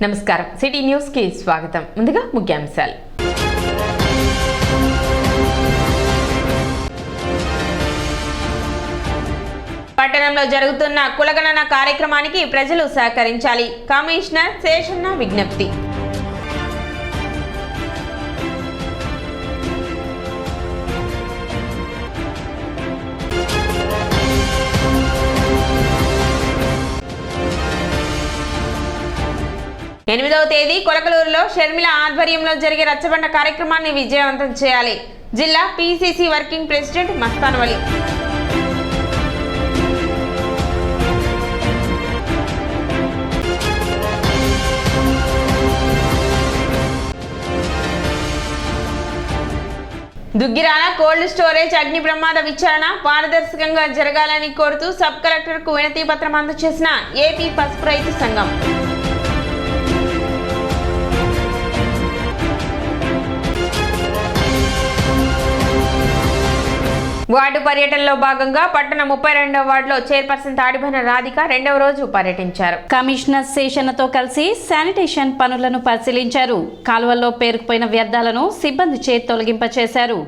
నమస్కారం city news కి స్వాగతం. ముందుగా ముఖ్యాంశాలు. పట్టణంలో జరుగుతున్న కులగణన కార్యక్రమానికి ప్రజలు సహకరించాలి. కమిషనర్ శేషన్న విజ్ఞప్తి. ఎనిమిదవ తేదీ కొలకలూరులో షర్మిల ఆధ్వర్యంలో జరిగే రచ్చబండ కార్యక్రమాన్ని విజయవంతం చేయాలి. జిల్లా పిసిసి వర్కింగ్ ప్రెసిడెంట్ మస్తాన్ వలి. దుగ్గిరాల కోల్డ్ స్టోరేజ్ అగ్ని ప్రమాద విచారణ పారదర్శకంగా జరగాలని కోరుతూ సబ్ కలెక్టర్కు వినతి పత్రం అందజేసిన ఏపీ పసుపు రైతు సంఘం. వార్డు పర్యటనలో భాగంగా పట్టణ 32వ వార్డులో చైర్పర్సన్ తాడిబన రాధిక రెండవ రోజు పర్యటించారు. కమిషనర్ శేషన్నతో కలిసి శానిటేషన్ పనులను పరిశీలించారు. కాలువల్లో పేరుకుపోయిన వ్యర్థాలను సిబ్బంది చే తొలగింపచేశారు.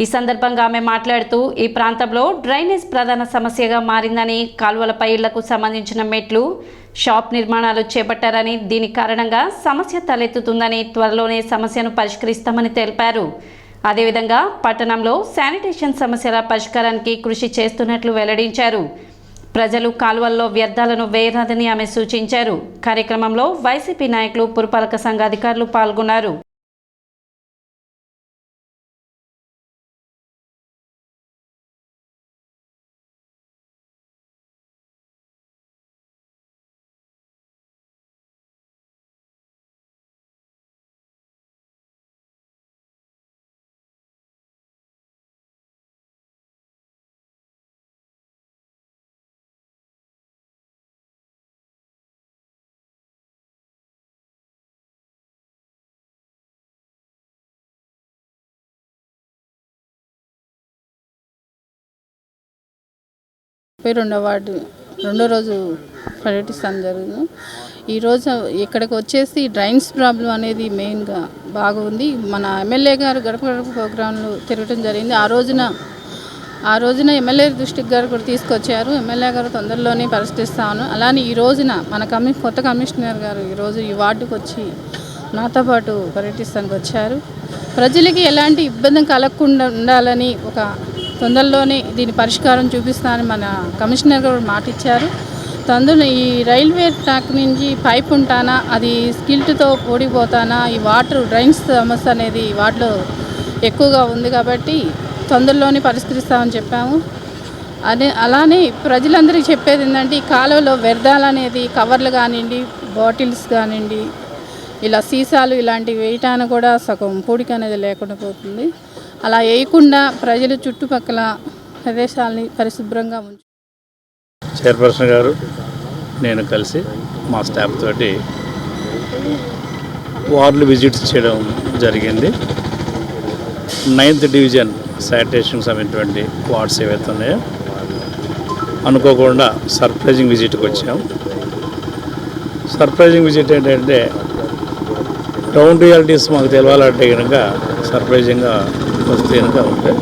ఈ సందర్భంగా ఆమె మాట్లాడుతూ ఈ ప్రాంతంలో డ్రైనేజ్ ప్రధాన సమస్యగా మారిందని, కాలువలపై ఇళ్లకు సంబంధించిన మెట్లు, షాప్ నిర్మాణాలు చేపట్టారని, దీని కారణంగా సమస్య తలెత్తుతుందని, త్వరలోనే సమస్యను పరిష్కరిస్తామని తెలిపారు. అదేవిధంగా పట్టణంలో శానిటేషన్ సమస్యల పరిష్కారానికి కృషి చేస్తున్నట్లు వెల్లడించారు. ప్రజలు కాలువల్లో వ్యర్థాలను వేయరాదని ఆమె సూచించారు. కార్యక్రమంలో వైసీపీ నాయకులు, పురపాలక సంఘ అధికారులు పాల్గొన్నారు. రెండవ వార్డు రెండో రోజు పర్యటిస్తాను జరుగుతుంది. ఈరోజు ఇక్కడికి వచ్చేసి డ్రైన్స్ ప్రాబ్లం అనేది మెయిన్గా బాగుంది. మన ఎమ్మెల్యే గారు గడప గడప ప్రోగ్రాంలు తిరగడం జరిగింది. ఆ రోజున ఎమ్మెల్యే దృష్టికి గారు కూడా తీసుకొచ్చారు. ఎమ్మెల్యే గారు తొందరలోనే పరిష్కరిస్తాను. అలానే ఈ రోజున మన కొత్త కమిషనర్ గారు ఈరోజు ఈ వార్డుకు వచ్చి నాతో పాటు పర్యటిస్తానికి వచ్చారు. ప్రజలకి ఎలాంటి ఇబ్బంది కలగకుండా ఉండాలని ఒక తొందరలోనే దీని పరిష్కారం చూపిస్తానని మన కమిషనర్ గారు మాట ఇచ్చారు. తొందరలో ఈ రైల్వే ట్రాక్ నుంచి పైప్ ఉంటానా, అది స్కిల్ట్తో ఓడిపోతానా, ఈ వాటర్ డ్రైన్స్ సమస్య అనేది వాటిలో ఎక్కువగా ఉంది కాబట్టి తొందరలోనే పరిష్కరిస్తామని చెప్పాము. అలానే ప్రజలందరికీ చెప్పేది ఏంటంటే, ఈ కాలువలో వ్యర్థాలు అనేది కవర్లు కానివ్వండి, బాటిల్స్ కానివ్వండి, ఇలా సీసాలు ఇలాంటివి వేయటానికి కూడా సగం పూడిక అనేది లేకుండా పోతుంది. అలా వేయకుండా ప్రజలు చుట్టుపక్కల ప్రదేశాలని పరిశుభ్రంగా ఉంచు. చైర్పర్సన్ గారు నేను కలిసి మా స్టాఫ్ తోటి వార్డులు విజిట్స్ చేయడం జరిగింది. 9th డివిజన్ శానిటేషన్ సంబంధించినటువంటి వార్డ్స్ ఏవైతే ఉన్నాయో అనుకోకుండా సర్ప్రైజింగ్ విజిట్కి వచ్చాం. సర్ప్రైజింగ్ విజిట్ ఏంటంటే, గ్రౌండ్ రియాలిటీస్ మాకు తెలవాలంటే కనుక సర్ప్రైజింగ్గా వస్తే కనుక ఉంటాయి.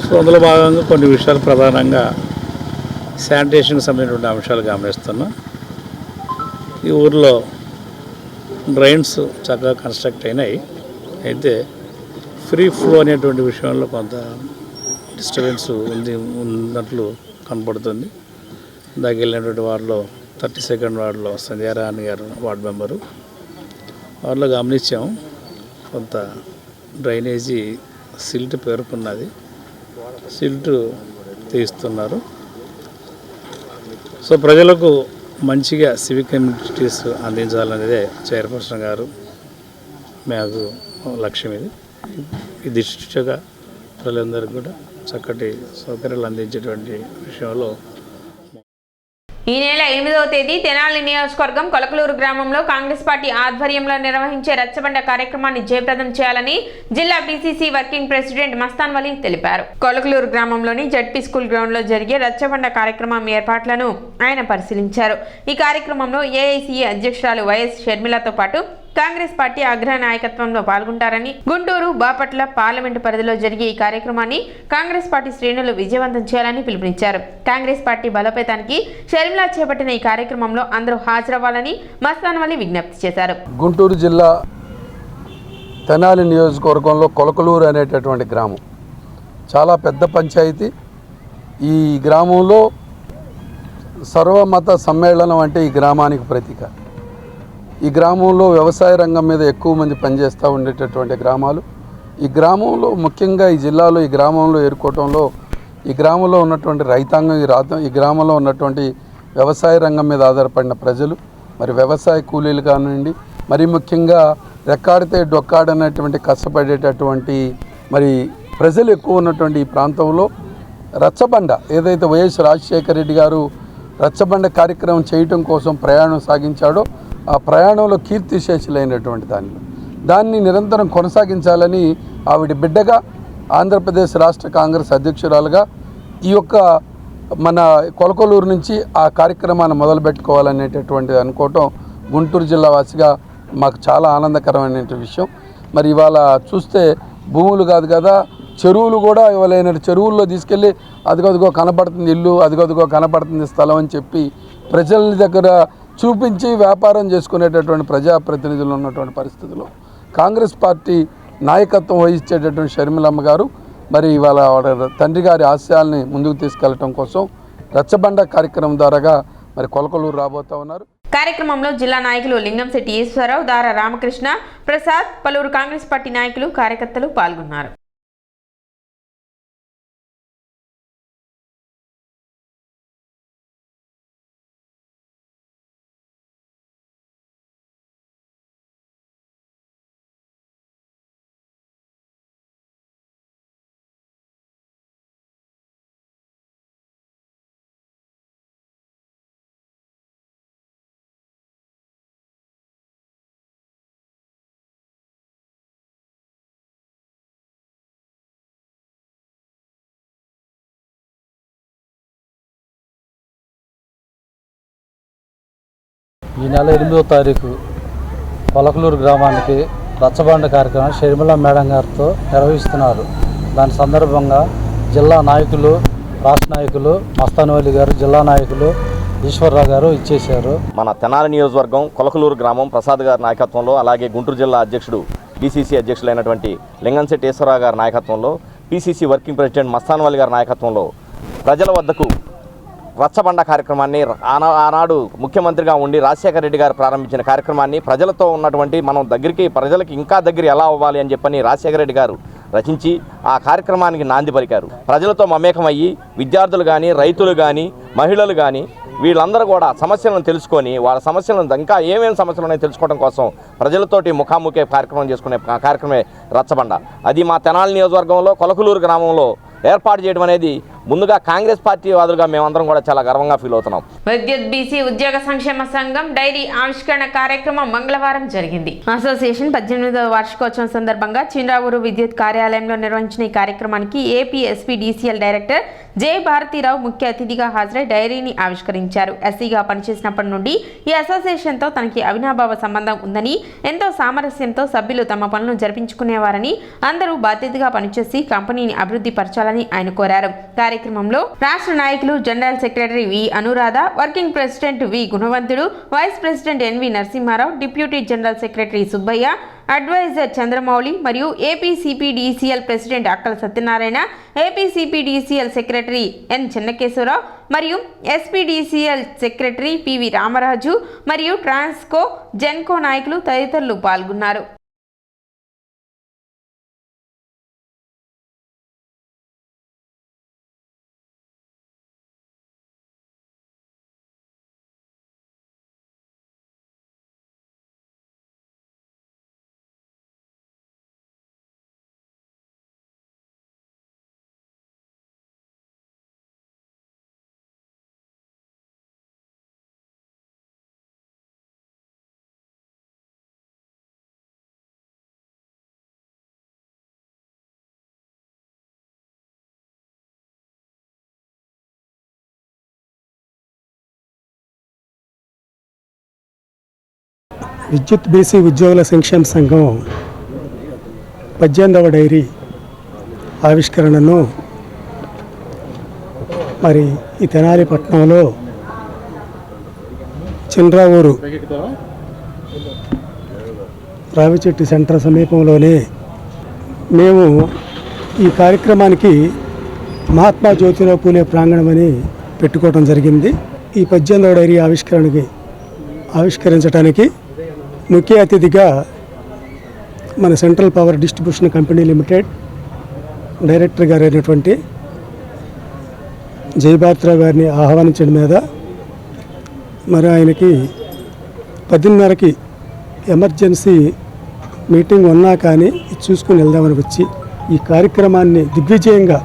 సో అందులో భాగంగా కొన్ని విషయాలు ప్రధానంగా శానిటేషన్కి సంబంధించిన అంశాలు గమనిస్తున్నాం. ఈ ఊర్లో డ్రైన్స్ చక్కగా కన్స్ట్రక్ట్ అయినాయి. అయితే ఫ్రీ ఫ్లో అనేటువంటి విషయంలో కొంత డిస్టర్బెన్స్ ఉన్నట్లు కనపడుతుంది. ఇందాక వెళ్ళినటువంటి వార్డులో 32nd వార్డులో సంధ్యారాణి గారు వార్డు మెంబరు వారిలో గమనించాం. కొంత డ్రైనేజీ సిల్ట్ పేరుకున్నది, సిల్ట్ తీస్తున్నారు. సో ప్రజలకు మంచిగా సివిక్ కమ్యూనిటీస్ అందించాలనేదే చైర్పర్సన్ గారు మాకు లక్ష్యం. ఈ దిశగా ప్రజలందరికీ కూడా చక్కటి సౌకర్యాలు అందించేటువంటి విషయంలో ఈ నెల 8వ తేదీ తెనాలి నియోజకవర్గం కొలకలూరు గ్రామంలో కాంగ్రెస్ పార్టీ ఆధ్వర్యంలో నిర్వహించే రచ్చబండ కార్యక్రమాన్ని జయప్రదం చేయాలని జిల్లా బీసీసీ వర్కింగ్ ప్రెసిడెంట్ మస్తాన్ వలి తెలిపారు. కొలకలూరు గ్రామంలోని జడ్పీ స్కూల్ గ్రౌండ్ లో జరిగే రచ్చబండ కార్యక్రమం ఏర్పాట్లను ఆయన పరిశీలించారు. ఈ కార్యక్రమంలో ఏఐసీఏ అధ్యక్షురాలు వైఎస్ షర్మిలతో పాటు కాంగ్రెస్ పార్టీ అగ్ర నాయకత్వంలో పాల్గొంటారని, గుంటూరు, బాపట్ల పార్లమెంటు పరిధిలో జరిగే ఈ కార్యక్రమాన్ని కాంగ్రెస్ పార్టీ శ్రేణులు విజయవంతం చేయాలని పిలుపునిచ్చారు. కాంగ్రెస్ పార్టీ బలోపేతానికి షర్మిల చేపట్టిన ఈ కార్యక్రమంలో అందరూ హాజరవ్వాలని మస్తాన్ వలి విజ్ఞప్తి చేశారు. గుంటూరు జిల్లా తెనాలి నియోజకవర్గంలో కొలకలూరు అనేటటువంటి గ్రామం చాలా పెద్ద పంచాయతీ. ఈ గ్రామంలో సర్వమత సమ్మేళనం అంటే ఈ గ్రామానికి ప్రతీక. ఈ గ్రామంలో వ్యవసాయ రంగం మీద ఎక్కువ మంది పనిచేస్తూ ఉండేటటువంటి గ్రామాలు. ఈ గ్రామంలో ముఖ్యంగా ఈ జిల్లాలో ఈ గ్రామంలో ఏరుకోవటంలో ఈ గ్రామంలో ఉన్నటువంటి రైతాంగం ఈ గ్రామంలో ఉన్నటువంటి వ్యవసాయ రంగం మీద ఆధారపడిన ప్రజలు, మరి వ్యవసాయ కూలీలు కానివ్వండి, మరి ముఖ్యంగా రెక్కాడితే డొక్కాడనేటువంటి కష్టపడేటటువంటి మరి ప్రజలు ఎక్కువ ఉన్నటువంటి ఈ ప్రాంతంలో రచ్చబండ ఏదైతే వైఎస్ రాజశేఖర రెడ్డి గారు రచ్చబండ కార్యక్రమం చేయటం కోసం ప్రయాణం సాగించాడో ఆ ప్రయాణంలో కీర్తిశేషులైనటువంటి దాన్ని నిరంతరం కొనసాగించాలని ఆవిడ బిడ్డగా ఆంధ్రప్రదేశ్ రాష్ట్ర కాంగ్రెస్ అధ్యక్షురాలుగా ఈ యొక్క మన కొలకలూరు నుంచి ఆ కార్యక్రమాన్ని మొదలుపెట్టుకోవాలనేటటువంటిది అనుకోవటం గుంటూరు జిల్లా వాసిగా మాకు చాలా ఆనందకరమైన విషయం. మరి ఇవాళ చూస్తే భూములు కాదు కదా, చెరువులు కూడా ఇవ్వలేని చెరువుల్లో తీసుకెళ్ళి అదిగదిగో కనపడుతుంది ఇల్లు, అదిగదిగో కనపడుతుంది స్థలం అని చెప్పి ప్రజల దగ్గర చూపించి వ్యాపారం చేసుకునేటటువంటి ప్రజాప్రతినిధులు ఉన్నటువంటి పరిస్థితుల్లో కాంగ్రెస్ పార్టీ నాయకత్వం వహించేటటువంటి షర్మిలమ్మ గారు మరి ఇవాళ తండ్రి గారి ఆశయాల్ని ముందుకు తీసుకెళ్లడం కోసం రచ్చబండ కార్యక్రమం ద్వారాగా మరి కొలకలూరు రాబోతా ఉన్నారు. కార్యక్రమంలో జిల్లా నాయకులు లింగంశెట్టి ఈశ్వరరావు, దార రామకృష్ణ ప్రసాద్, పలువురు కాంగ్రెస్ పార్టీ నాయకులు, కార్యకర్తలు పాల్గొన్నారు. ఈ నెల 8వ తారీఖు కొలకలూరు గ్రామానికి రచ్చబండ కార్యక్రమం షర్మిల మేడం గారితో నిర్వహిస్తున్నారు. దాని సందర్భంగా జిల్లా నాయకులు, రాష్ట్ర నాయకులు మస్తాన్ వలి గారు, జిల్లా నాయకులు ఈశ్వరరావు గారు ఇచ్చేశారు. మన తెనాలి నియోజకవర్గం కొలకలూరు గ్రామం ప్రసాద్ గారి నాయకత్వంలో, అలాగే గుంటూరు జిల్లా అధ్యక్షుడు బీసీసీ అధ్యక్షులైనటువంటి లింగంశెట్టి ఈశ్వరరావు గారి నాయకత్వంలో, పీసీసీ వర్కింగ్ ప్రెసిడెంట్ మస్తాన్ వలి గారి నాయకత్వంలో ప్రజల వద్దకు రచ్చబండ కార్యక్రమాన్ని ఆనాడు ముఖ్యమంత్రిగా ఉండి రాజశేఖర రెడ్డి గారు ప్రారంభించిన కార్యక్రమాన్ని ప్రజలతో ఉన్నటువంటి మనం దగ్గరికి ప్రజలకి ఇంకా దగ్గర ఎలా అవ్వాలి అని చెప్పని రాజశేఖర రెడ్డి గారు రచించి ఆ కార్యక్రమానికి నాంది పలికారు. ప్రజలతో మమేకమయ్యి విద్యార్థులు కానీ, రైతులు కానీ, మహిళలు కానీ వీళ్ళందరూ కూడా సమస్యలను తెలుసుకొని వాళ్ళ సమస్యలను ఇంకా ఏమేమి సమస్యలు ఉన్నాయో తెలుసుకోవడం కోసం ప్రజలతోటి ముఖాముఖి కార్యక్రమం చేసుకునే కార్యక్రమే రచ్చబండ. అది మా తెనాలి నియోజకవర్గంలో కొలకలూరు గ్రామంలో ఏర్పాటు చేయడం అనేది ముందుగా కాంగ్రెస్ పార్టీ వాదులుగా మేమందరం కూడా చాలా గర్వంగా ఫీల్ అవుతున్నాం. విద్యుత్ బీసీ ఉద్యోగ సంక్షేమ సంఘం డైరీ ఆవిష్కరణ కార్యక్రమం మంగళవారం జరిగింది. అసోసియేషన్ 18వ వార్షికోత్సవం సందర్భంగా చిన్రావూరు విద్యుత్ కార్యాలయంలో నిర్వహించిన ఈ కార్యక్రమానికి ఏపీ ఎస్పీడీసీఎల్ డైరెక్టర్ జె భారతీరావు ముఖ్య అతిథిగా హాజరై డైరీని ఆవిష్కరించారు. ఎస్సీగా పనిచేసినప్పటి నుండి ఈ అసోసియేషన్తో తనకి అవినాభావ సంబంధం ఉందని, ఎంతో సామరస్యంతో సభ్యులు తమ పనులను జరిపించుకునేవారని, అందరూ బాధ్యతగా పనిచేసి కంపెనీని అభివృద్ధి పరచాలని ఆయన కోరారు. కార్యక్రమంలో రాష్ట్ర నాయకులు general secretary V Anuradha, working president V Gunavanthudu, vice president NV Narasimharao, deputy general secretary Subbaiah, adviser Chandramouli మరియు APCPDCL president Akkala Satyanarayana, APCPDCL secretary N Chennakeshwararao మరియు ఎస్పీడీసీఎల్ సెక్రటరీ పివి రామరాజు మరియు ట్రాన్స్కో, జెన్కో నాయకులు తదితరులు పాల్గొన్నారు. విద్యుత్ బీసీ ఉద్యోగుల సంక్షేమ సంఘం 18వ డైరీ ఆవిష్కరణను మరి ఈ తెనాలి పట్టణంలో చిన్రావూరు రావిచెట్టు సెంటర్ సమీపంలోనే మేము ఈ కార్యక్రమానికి మహాత్మా జ్యోతిరావు పూలే ప్రాంగణం అని పెట్టుకోవడం జరిగింది. ఈ 18వ డైరీ ఆవిష్కరించడానికి ముఖ్య అతిథిగా మన central power distribution company limited director గారు అయినటువంటి జయభారతిరావు గారిని ఆహ్వానించడం మీద మరి ఆయనకి 10:30కి ఎమర్జెన్సీ మీటింగ్ ఉన్నా కానీ చూసుకుని వెళ్దామని వచ్చి ఈ కార్యక్రమాన్ని దిగ్విజయంగా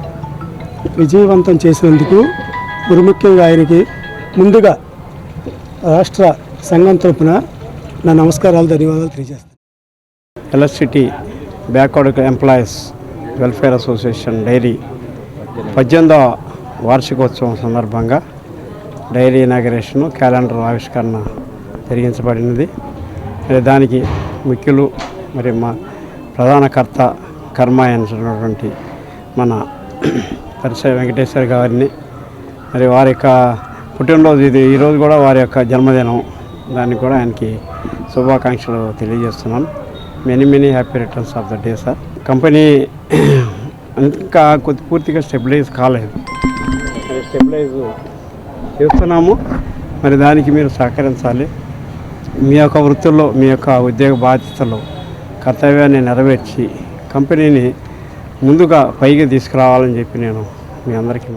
విజయవంతం చేసినందుకు ముఖ్యంగా ఆయనకి ముందుగా రాష్ట్ర సంఘం తరపున నా నమస్కారాలు, ధన్యవాదాలు తెలియజేస్తాను. Electricity backward employees welfare association diary 18వ వార్షికోత్సవం సందర్భంగా డైరీ ఇనాగరేషను క్యాలెండర్ ఆవిష్కరణ జరిగించబడినది. దానికి ముఖ్యులు మరి మా ప్రధాన కర్మ అయినటువంటి మన పరిచయ వెంకటేశ్వర గారిని మరి వారి యొక్క పుట్టినరోజు ఈరోజు కూడా వారి యొక్క జన్మదినం, దానికి కూడా ఆయనకి శుభాకాంక్షలు తెలియజేస్తున్నాను. Many happy returns of the day sir. Company ఇంకా పూర్తిగా స్టెబిలైజ్ కాలేదు, స్టెబిలైజ్ చేస్తున్నాము. మరి దానికి మీరు సహకరించాలి. మీ యొక్క వృత్తుల్లో మీ యొక్క ఉద్యోగ బాధ్యతలు కర్తవ్యాన్ని నెరవేర్చి కంపెనీని ముందుగా పైకి తీసుకురావాలని చెప్పి నేను మీ అందరికీ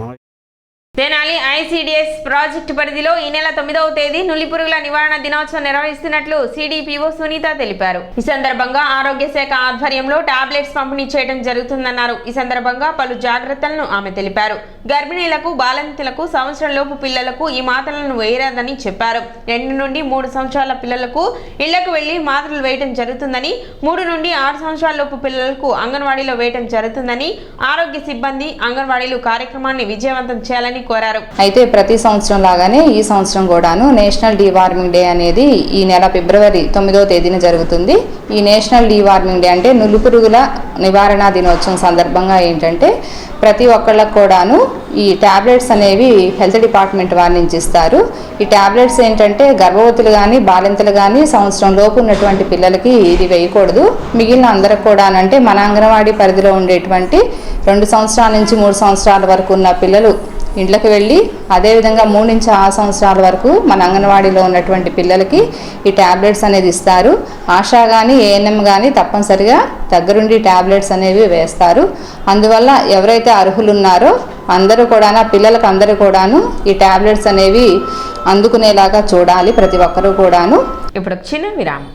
తెనాలి ఐసిడిఎస్ ప్రాజెక్టు పరిధిలో ఈ నెల 9వ తేదీ నులిపురుగుల నివారణ దినోత్సవం నిర్వహిస్తున్నట్లు సిడిపిఓ సునీత తెలిపారు. ఈ సందర్భంగా ఆరోగ్య శాఖ ఆధ్వర్యంలో టాబ్లెట్స్ పంపిణీ చేయడం జరుగుతుందన్నారు. ఈ సందర్భంగా పలు జాగ్రత్తలను ఆమె తెలిపారు. గర్భిణీలకు, బాలింతలకు, సంవత్సరంలోపు పిల్లలకు ఈ మాత్రలను వేయరాదని చెప్పారు. 2 నుండి 3 సంవత్సరాల పిల్లలకు ఇళ్లకు వెళ్లి మాత్రలు వేయడం జరుగుతుందని, 3 నుండి 6 సంవత్సరాలలోపు పిల్లలకు అంగన్వాడీలో వేయడం జరుగుతుందని, ఆరోగ్య సిబ్బంది అంగన్వాడీలు కార్యక్రమాన్ని విజయవంతం చేయాలని కోరారు. అయితే ప్రతి సంవత్సరం లాగానే ఈ సంవత్సరం కూడాను నేషనల్ డీవార్మింగ్ డే అనేది ఈ నెల ఫిబ్రవరి 9వ తేదీన జరుగుతుంది. ఈ నేషనల్ డీవార్మింగ్ డే అంటే నులిపురుగుల నివారణ దినోత్సవం సందర్భంగా ఏంటంటే ప్రతి ఒక్కళ్ళకు కూడాను ఈ టాబ్లెట్స్ అనేవి హెల్త్ డిపార్ట్మెంట్ వారి నుంచి ఇస్తారు. ఈ టాబ్లెట్స్ ఏంటంటే గర్భవతులు కానీ, బాలింతలు కానీ, సంవత్సరం లోపు ఉన్నటువంటి పిల్లలకి ఇది వేయకూడదు. మిగిలిన అందరికి కూడానంటే మన అంగన్వాడీ పరిధిలో ఉండేటువంటి 2 సంవత్సరాల నుంచి 3 సంవత్సరాల వరకు ఉన్న పిల్లలు ఇంట్లోకి వెళ్ళి, అదేవిధంగా 3 నుంచి 6 సంవత్సరాల వరకు మన అంగన్వాడీలో ఉన్నటువంటి పిల్లలకి ఈ టాబ్లెట్స్ అనేది ఇస్తారు. ఆశా కానీ, ఏఎన్ఎం కానీ తప్పనిసరిగా దగ్గరుండి టాబ్లెట్స్ అనేవి వేస్తారు. అందువల్ల ఎవరైతే అర్హులు ఉన్నారో అందరూ కూడా, పిల్లలకు అందరూ కూడాను ఈ టాబ్లెట్స్ అనేవి అందుకునేలాగా చూడాలి ప్రతి ఒక్కరూ కూడాను. ఇప్పుడు చిన్న విరామం.